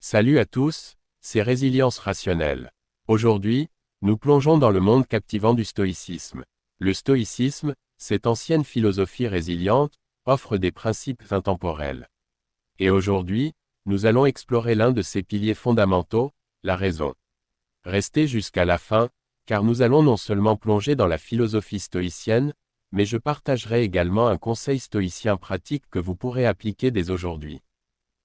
Salut à tous, c'est Résilience rationnelle. Aujourd'hui, nous plongeons dans le monde captivant du stoïcisme. Le stoïcisme, cette ancienne philosophie résiliente, offre des principes intemporels. Et aujourd'hui, nous allons explorer l'un de ses piliers fondamentaux, la raison. Restez jusqu'à la fin, car nous allons non seulement plonger dans la philosophie stoïcienne, mais je partagerai également un conseil stoïcien pratique que vous pourrez appliquer dès aujourd'hui.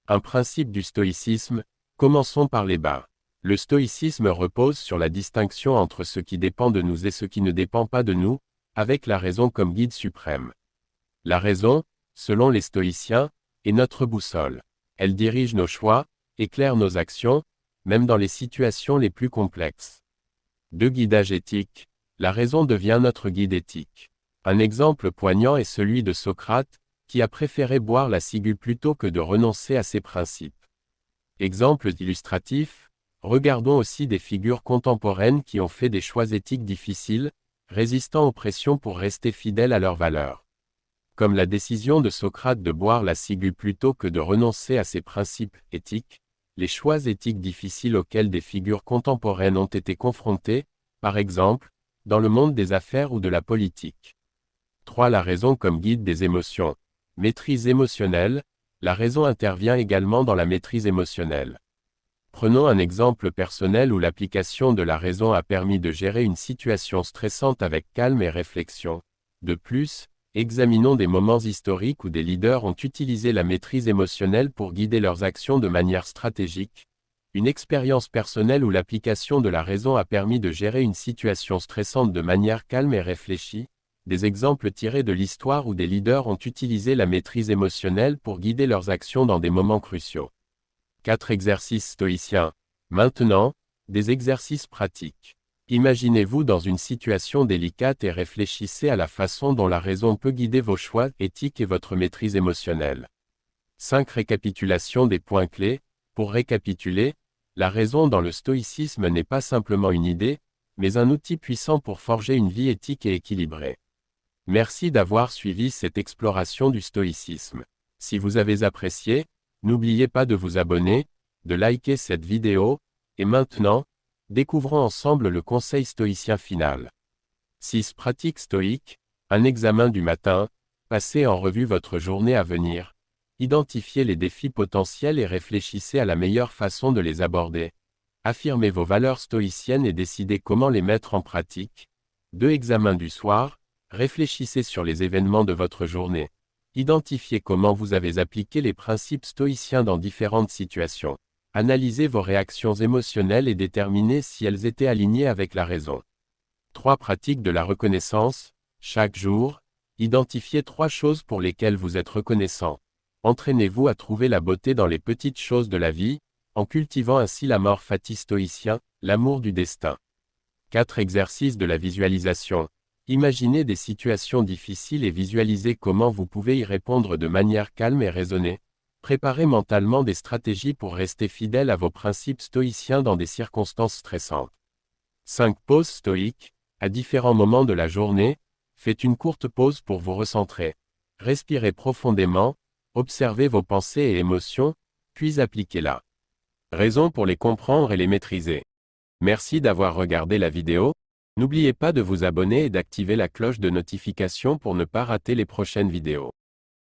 Un principe du stoïcisme, commençons par les bas. Le stoïcisme repose sur la distinction entre ce qui dépend de nous et ce qui ne dépend pas de nous, avec la raison comme guide suprême. La raison, selon les stoïciens, est notre boussole. Elle dirige nos choix, éclaire nos actions, même dans les situations les plus complexes. De guidage éthique, la raison devient notre guide éthique. Un exemple poignant est celui de Socrate, qui a préféré boire la ciguë plutôt que de renoncer à ses principes. Exemple illustratif, regardons aussi des figures contemporaines qui ont fait des choix éthiques difficiles, résistant aux pressions pour rester fidèles à leurs valeurs. Comme la décision de Socrate de boire la ciguë plutôt que de renoncer à ses principes éthiques, les choix éthiques difficiles auxquels des figures contemporaines ont été confrontées, par exemple, dans le monde des affaires ou de la politique. 3. La raison comme guide des émotions. Maîtrise émotionnelle, la raison intervient également dans la maîtrise émotionnelle. Prenons un exemple personnel où l'application de la raison a permis de gérer une situation stressante avec calme et réflexion. De plus, examinons des moments historiques où des leaders ont utilisé la maîtrise émotionnelle pour guider leurs actions de manière stratégique. Une expérience personnelle où l'application de la raison a permis de gérer une situation stressante de manière calme et réfléchie. Des exemples tirés de l'histoire où des leaders ont utilisé la maîtrise émotionnelle pour guider leurs actions dans des moments cruciaux. 4 exercices stoïciens. Maintenant, des exercices pratiques. Imaginez-vous dans une situation délicate et réfléchissez à la façon dont la raison peut guider vos choix éthiques et votre maîtrise émotionnelle. 5 récapitulations des points clés. Pour récapituler, la raison dans le stoïcisme n'est pas simplement une idée, mais un outil puissant pour forger une vie éthique et équilibrée. Merci d'avoir suivi cette exploration du stoïcisme. Si vous avez apprécié, n'oubliez pas de vous abonner, de liker cette vidéo, et maintenant, découvrons ensemble le conseil stoïcien final. 6 pratiques stoïques, un examen du matin, passez en revue votre journée à venir, identifiez les défis potentiels et réfléchissez à la meilleure façon de les aborder. Affirmez vos valeurs stoïciennes et décidez comment les mettre en pratique. 2 examens du soir, réfléchissez sur les événements de votre journée. Identifiez comment vous avez appliqué les principes stoïciens dans différentes situations. Analysez vos réactions émotionnelles et déterminez si elles étaient alignées avec la raison. 3 pratiques de la reconnaissance. Chaque jour, identifiez 3 choses pour lesquelles vous êtes reconnaissant. Entraînez-vous à trouver la beauté dans les petites choses de la vie, en cultivant ainsi l'amor fati stoïcien, l'amour du destin. 4 exercices de la visualisation. Imaginez des situations difficiles et visualisez comment vous pouvez y répondre de manière calme et raisonnée. Préparez mentalement des stratégies pour rester fidèle à vos principes stoïciens dans des circonstances stressantes. 5 pauses stoïques. À différents moments de la journée, faites une courte pause pour vous recentrer. Respirez profondément, observez vos pensées et émotions, puis appliquez-la. Raison pour les comprendre et les maîtriser. Merci d'avoir regardé la vidéo. N'oubliez pas de vous abonner et d'activer la cloche de notification pour ne pas rater les prochaines vidéos.